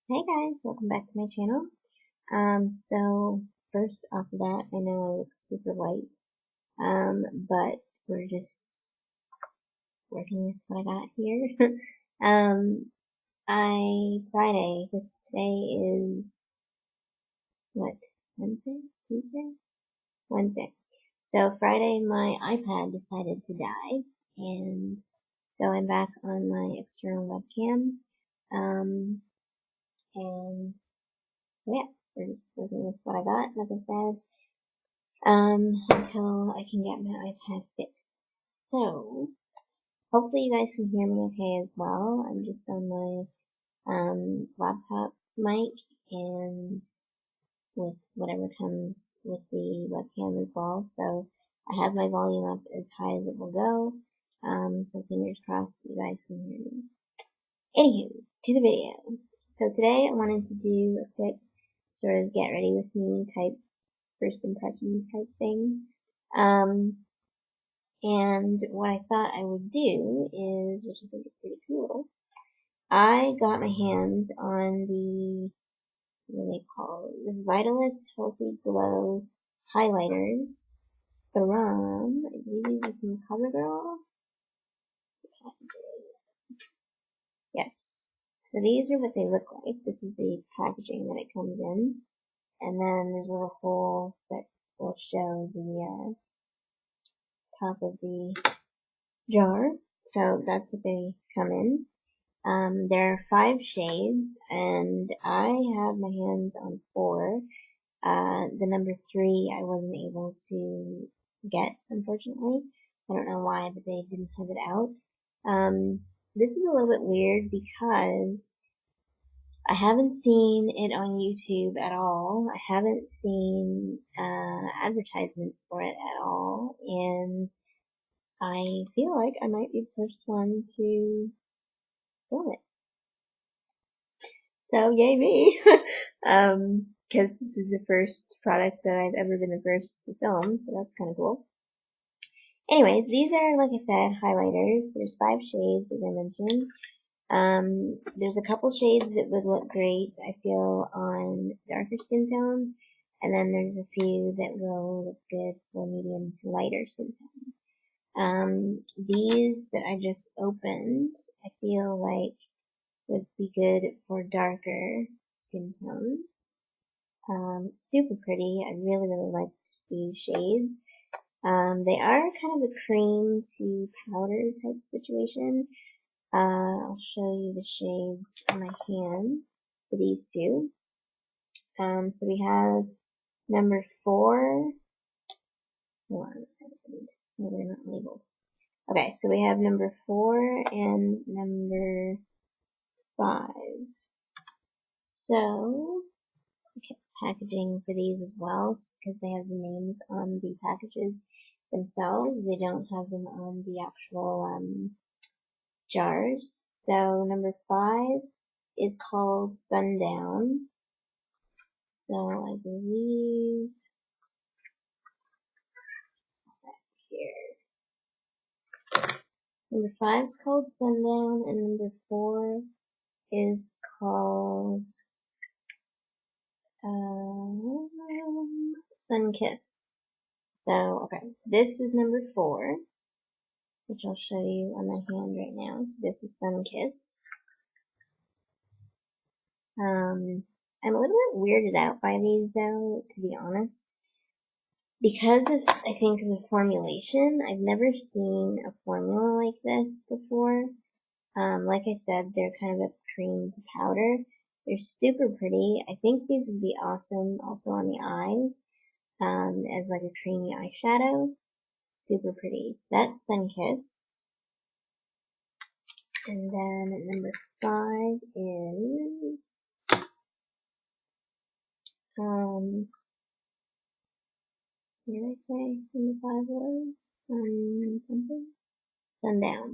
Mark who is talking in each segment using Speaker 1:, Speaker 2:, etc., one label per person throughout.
Speaker 1: Hey guys, welcome back to my channel. So first off of that, I know I look super white, but we're just working with what I got here. um, Friday, today is, what, Wednesday? Tuesday? Wednesday. So Friday my iPad decided to die, and so I'm back on my external webcam, and yeah, we're just working with what I got, like I said, until I can get my iPad fixed. So, hopefully you guys can hear me okay as well. I'm just on my, laptop mic and with whatever comes with the webcam as well. So, I have my volume up as high as it will go. So fingers crossed you guys can hear me. Anywho, to the video. So today I wanted to do a quick sort of get ready with me type first impression type thing. And what I thought I would do is, which I think is pretty cool, I got my hands on the, what do they call it, the Vitalist Healthy Glow highlighters from, I believe it's from CoverGirl. Yes. So these are what they look like. This is the packaging that it comes in. And then there's a little hole that will show the top of the jar. So that's what they come in. There are 5 shades, and I have my hands on 4. The number 3 I wasn't able to get, unfortunately. I don't know why, but they didn't have it out. This is a little bit weird because I haven't seen it on YouTube at all. I haven't seen advertisements for it at all, and I feel like I might be the first one to film it. So yay me! Cause this is the first product that I've ever been the first to film, so that's kinda cool. Anyways, these are, like I said, highlighters. There's 5 shades, as I mentioned. There's a couple shades that would look great, I feel, on darker skin tones, and then there's a few that will look good for medium to lighter skin tones. These that I just opened, I feel like would be good for darker skin tones. Super pretty. I really, really like these shades. They are kind of a cream to powder type situation. I'll show you the shades on my hand for these two. So we have number 4. Hold on, no, they're not labeled. Okay, so we have number 4 and number 5. So, okay, packaging for these as well, because they have the names on the packages themselves. They don't have them on the actual jars. So number 5 is called Sundown. So I believe here. Number 5 is called Sundown, and number 4 is called Sunkissed. So, okay, this is number 4, which I'll show you on my hand right now. So this is Sunkissed. I'm a little bit weirded out by these though, to be honest. Because of, I think, the formulation, I've never seen a formula like this before. Like I said, they're kind of a cream to powder. They're super pretty. I think these would be awesome also on the eyes, as like a creamy eyeshadow. Super pretty. So that's Sunkissed. And then number 5 is, what did I say number 5 was? Something? Sundown.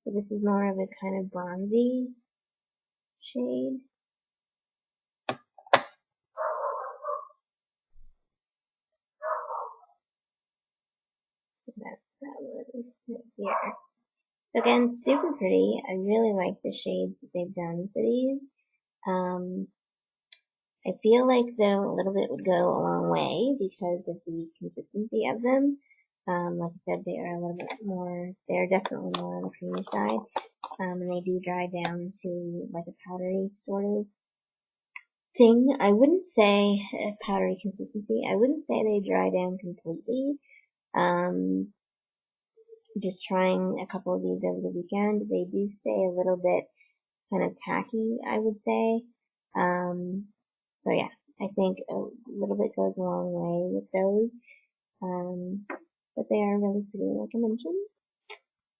Speaker 1: So this is more of a kind of bronzy shade. So that's that one right here. So again, super pretty. I really like the shades that they've done for these. I feel like though a little bit would go a long way because of the consistency of them. Like I said, they are a little bit more, they're definitely more on the creamy side. And they do dry down to like a powdery sort of thing. I wouldn't say a powdery consistency. I wouldn't say they dry down completely. Um, just trying a couple of these over the weekend, they do stay a little bit kind of tacky, I would say. So yeah, I think a little bit goes a long way with those. But they are really pretty, like I mentioned.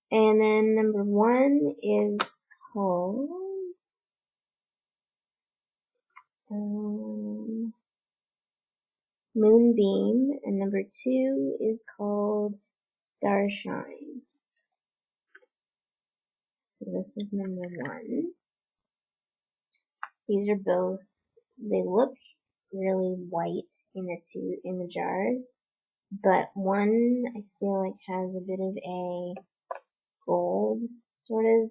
Speaker 1: And then number 1 is called Moonbeam, and number 2 is called Starshine. So this is number 1. These are both, they look really white in the jars, but one I feel like has a bit of a gold sort of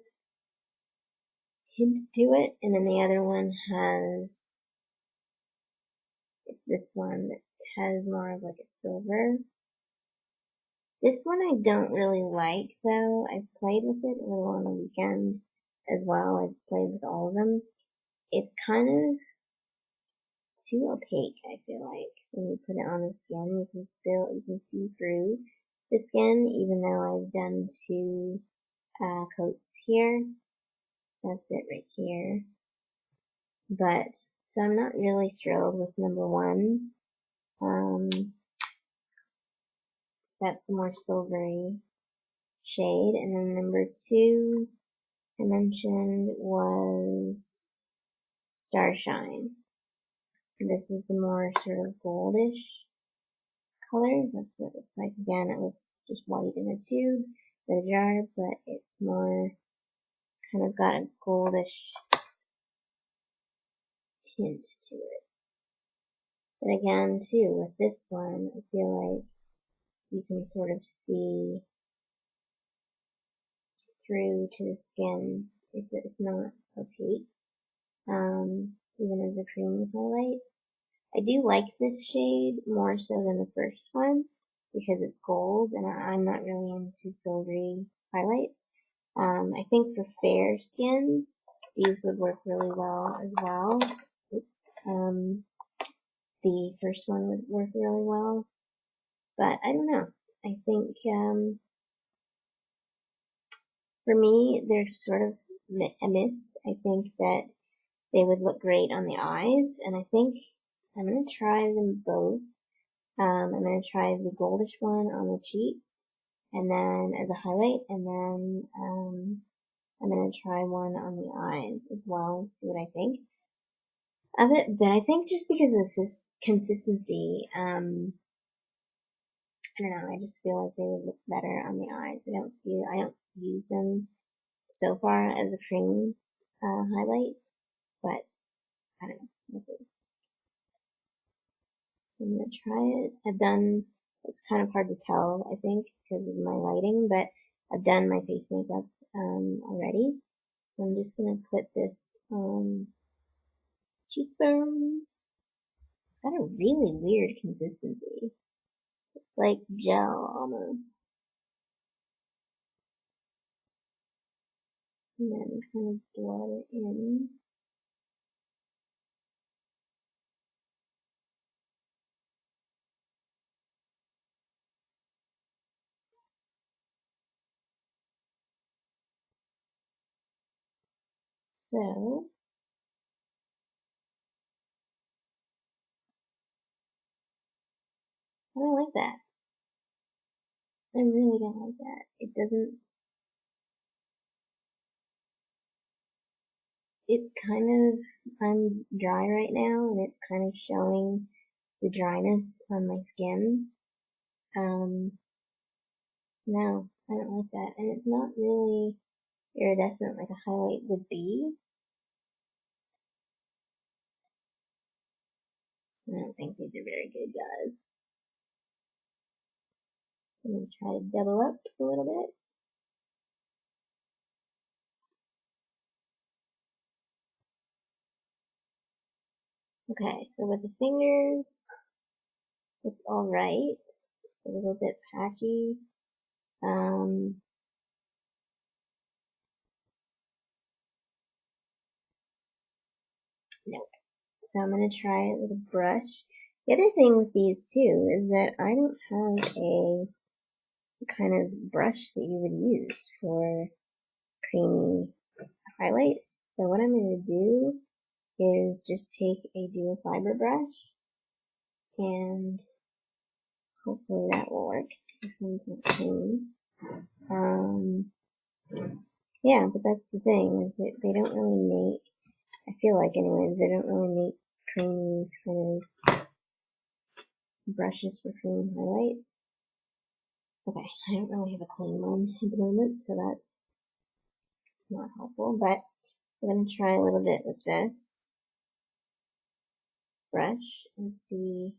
Speaker 1: hint to it, and then the other one has, it's this one that has more of like a silver. This one I don't really like though. I've played with it a little on the weekend as well. I've played with all of them. It's kind of too opaque, I feel like. When you put it on the skin, you can see through the skin, even though I've done 2 coats here. That's it right here. But, so I'm not really thrilled with number 1. That's the more silvery shade. And then number 2 I mentioned was Starshine. This is the more sort of goldish color. That's what it looks like. Again, it looks just white in a tube, the jar, but it's more kind of got a goldish hint to it. But again, too, with this one, I feel like you can sort of see through to the skin. It's not opaque, even as a cream highlight. I do like this shade more so than the first one because it's gold and I'm not really into silvery highlights. I think for fair skins, these would work really well as well. Oops. The first one would work really well, but I don't know. I think for me, they're sort of a miss. I think that they would look great on the eyes, and I think I'm going to try them both. I'm going to try the goldish one on the cheeks, and then as a highlight, and then I'm going to try one on the eyes as well, see what I think of it. But I think just because of this consistency, I don't know, I just feel like they would look better on the eyes. I don't use them so far as a cream highlight, but I don't know, we'll see. So I'm gonna try it. It's kind of hard to tell, I think, because of my lighting, but I've done my face makeup already. So I'm just gonna put this on cheekbones. Got a really weird consistency. It's like gel almost. And then kind of blot it in. So, I don't like that. I really don't like that. It doesn't, it's kind of, I'm dry right now and it's kind of showing the dryness on my skin. No, I don't like that. And it's not really iridescent like a highlight would be. I don't think these are very good, guys. I'm going to try to double up a little bit. Okay, so with the fingers, it's alright. It's a little bit patchy. Nope. So I'm going to try it with a brush. The other thing with these too is that I don't have a kind of brush that you would use for creamy highlights. So what I'm going to do is just take a dual fiber brush and hopefully that will work. This one's not clean. Yeah, but that's the thing, is that they don't really make, I feel like anyways, they don't really make creamy kind of brushes for cream highlights. Okay, I don't really have a clean one at the moment, so that's not helpful, but I'm going to try a little bit with this brush and see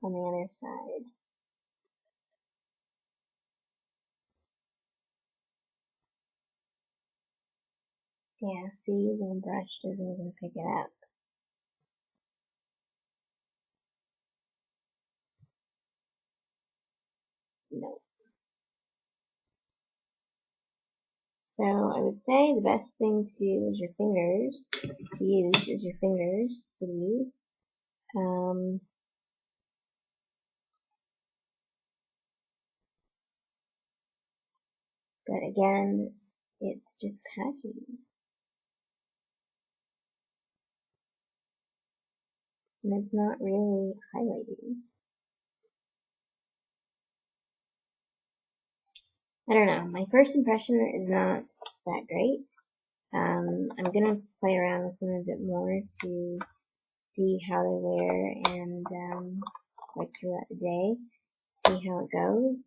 Speaker 1: on the other side. Yeah, see, using a brush doesn't even pick it up. Nope. So I would say the best thing to do is your fingers, to use is your fingers for these. But again, it's just patchy. And it's not really highlighting. I don't know. My first impression is not that great. I'm gonna play around with them a bit more to see how they wear and like throughout the day, see how it goes.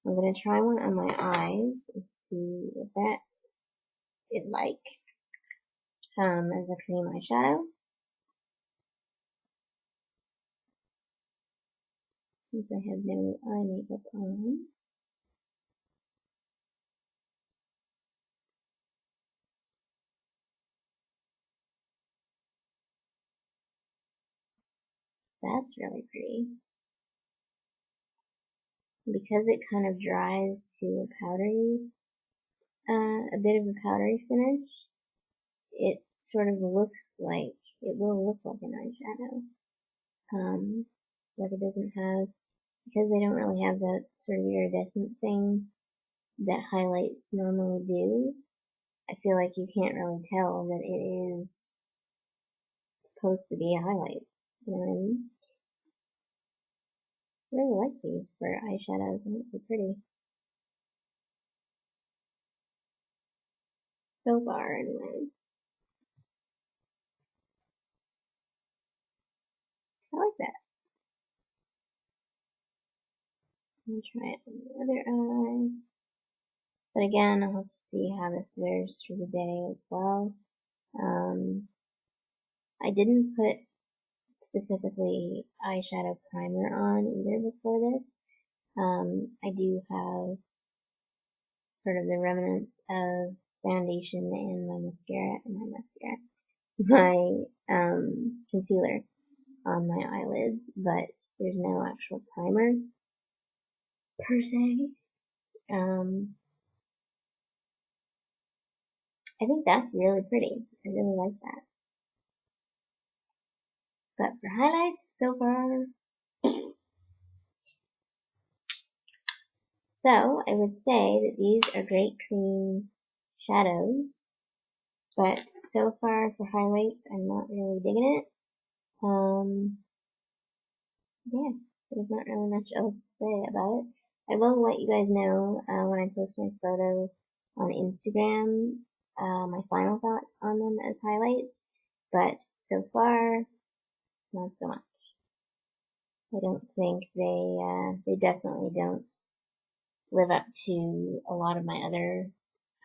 Speaker 1: I'm gonna try one on my eyes and see what that is like as a cream eyeshadow. Since I have no eye makeup on. That's really pretty. Because it kind of dries to a bit of a powdery finish, it sort of looks like, it will look like an eyeshadow. But it doesn't have, because they don't really have that sort of iridescent thing that highlights normally do, I feel like you can't really tell that it is supposed to be a highlight. You know what I mean? I really like these for eyeshadows, and they're pretty. So far, anyway. I like that. Let me try it on the other eye. But again, I'll have to see how this wears through the day as well. I didn't put specifically eyeshadow primer on either before this. I do have sort of the remnants of foundation and my concealer on my eyelids, but there's no actual primer per se. I think that's really pretty. I really like that. But for highlights, so far, so I would say that these are great cream shadows, but so far for highlights, I'm not really digging it. Yeah, there's not really much else to say about it. I will let you guys know when I post my photo on Instagram, my final thoughts on them as highlights, but so far, not so much. I don't think they definitely don't live up to a lot of my other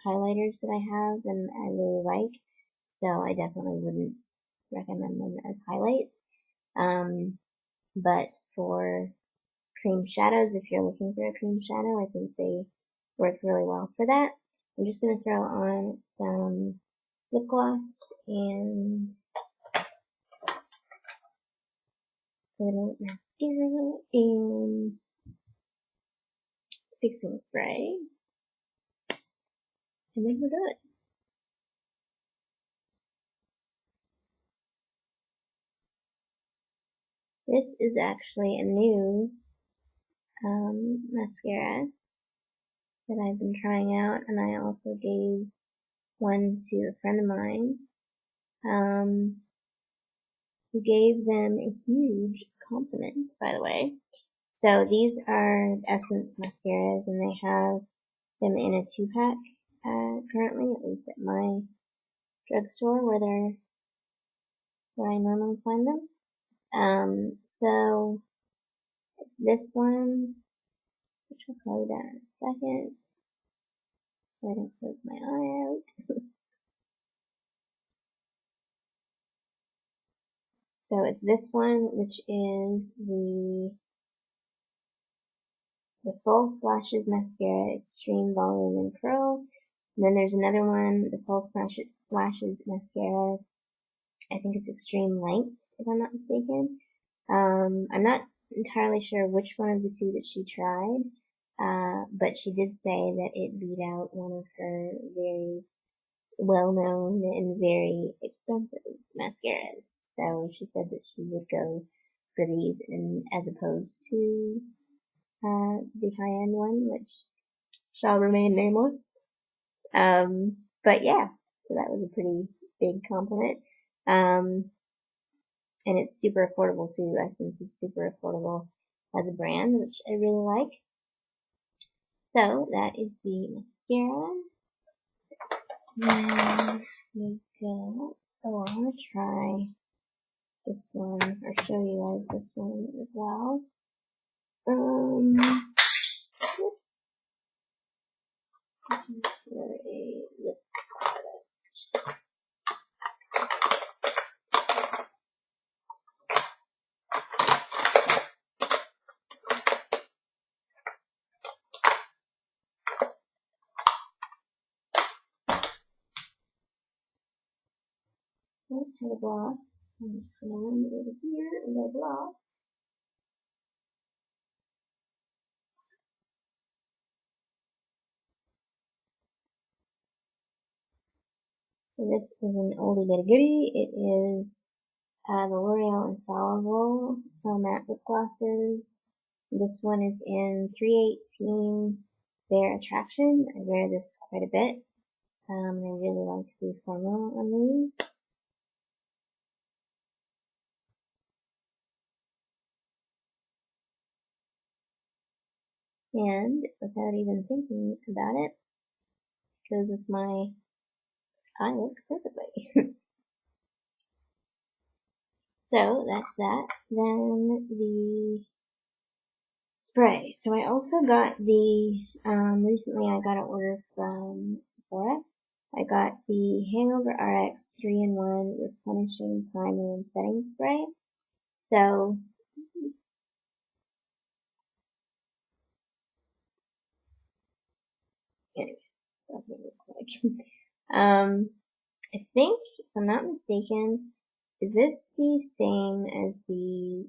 Speaker 1: highlighters that I have and I really like, so I definitely wouldn't recommend them as highlights. But for cream shadows, if you're looking for a cream shadow, I think they work really well for that. I'm just going to throw on some lip gloss and little mascara and fixing spray, and then we're done. This is actually a new mascara that I've been trying out, and I also gave one to a friend of mine, who gave them a huge compliment, by the way. So these are Essence mascaras, and they have them in a 2-pack currently, at least at my drugstore where I normally find them. So it's this one, which I'll tell you that in a second, so I don't close my eye out. So it's this one, which is the False Lashes Mascara Extreme Volume and Curl. And then there's another one, the False Lashes Mascara, I think it's Extreme Length, if I'm not mistaken. I'm not entirely sure which one of the two that she tried, but she did say that it beat out one of her very well-known and very expensive mascaras. So she said that she would go for these as opposed to the high-end one, which shall remain nameless. But yeah, so that was a pretty big compliment. And it's super affordable too. Essence is super affordable as a brand, which I really like. So that is the mascara. Then we got, oh, I want to try this one, or show you guys this one as well. For a lip product. So I have a gloss. I'm just going to run it over here and the gloss. So this is an oldie but a goodie. It is the L'Oreal Infallible Pro Matte Lip Glosses. This one is in 318 Bare Attraction. I wear this quite a bit. I really like the formula on these. And without even thinking about it, goes with my eye look perfectly. So that's that. Then the spray. So I also got the, recently I got an order from Sephora. I got the Hangover RX 3-in-1 Replenishing Primer and Setting Spray. So, anyway, that's what it looks like. I think, if I'm not mistaken, is this the same as the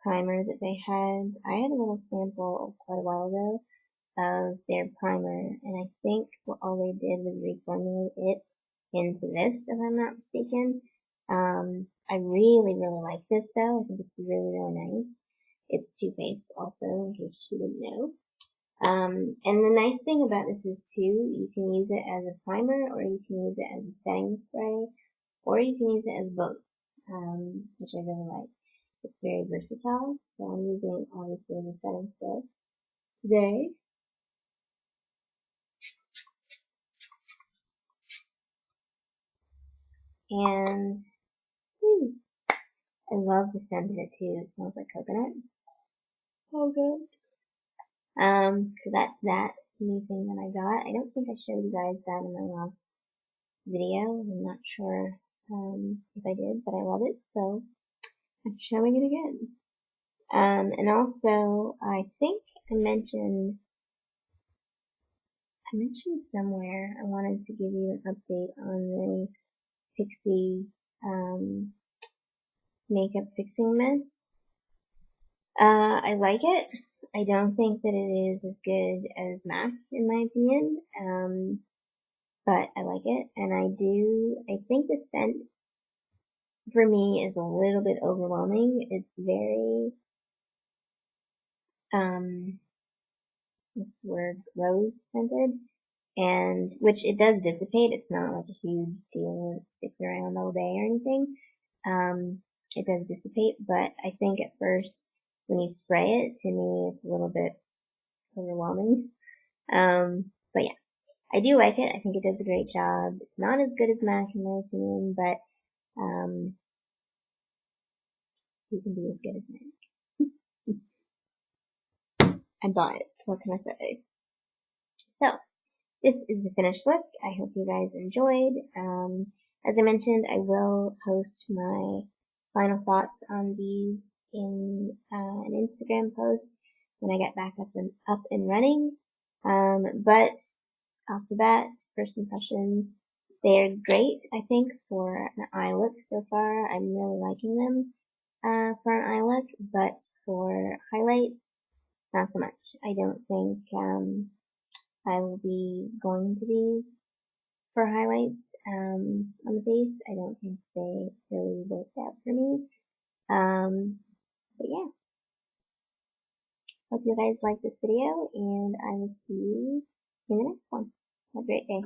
Speaker 1: primer that they had? I had a little sample quite a while ago of their primer, and I think what all they did was reformulate it into this, if I'm not mistaken. I really, really like this though. I think it's really, really nice. It's Too Faced also, in case you didn't know. And the nice thing about this is too, you can use it as a primer, or you can use it as a setting spray, or you can use it as both, which I really like. It's very versatile, so I'm using obviously the setting spray today. And I love the scent of it too. It smells like coconut. So good. So that's that new thing that I got. I don't think I showed you guys that in my last video. I'm not sure if I did, but I love it, so I'm showing it again. And also, I think I mentioned somewhere I wanted to give you an update on the Pixie makeup fixing mist. I like it. I don't think that it is as good as MAC in my opinion, but I like it, and I think the scent for me is a little bit overwhelming. It's very, what's the word, rose scented, and which it does dissipate. It's not like a huge deal and it sticks around all day or anything. It does dissipate, but I think at first when you spray it, to me, it's a little bit overwhelming. But yeah, I do like it. I think it does a great job. It's not as good as MAC in my opinion, but you can be as good as MAC. I bought it. What can I say? So this is the finished look. I hope you guys enjoyed. As I mentioned, I will post my final thoughts on these in an Instagram post when I get back up and running. But off the bat, first impressions, they're great, I think, for an eye look so far. I'm really liking them for an eye look, but for highlight, not so much. I don't think I will be going to these for highlights on the face. I don't think they really worked out for me. But yeah, hope you guys like this video, and I will see you in the next one. Have a great day.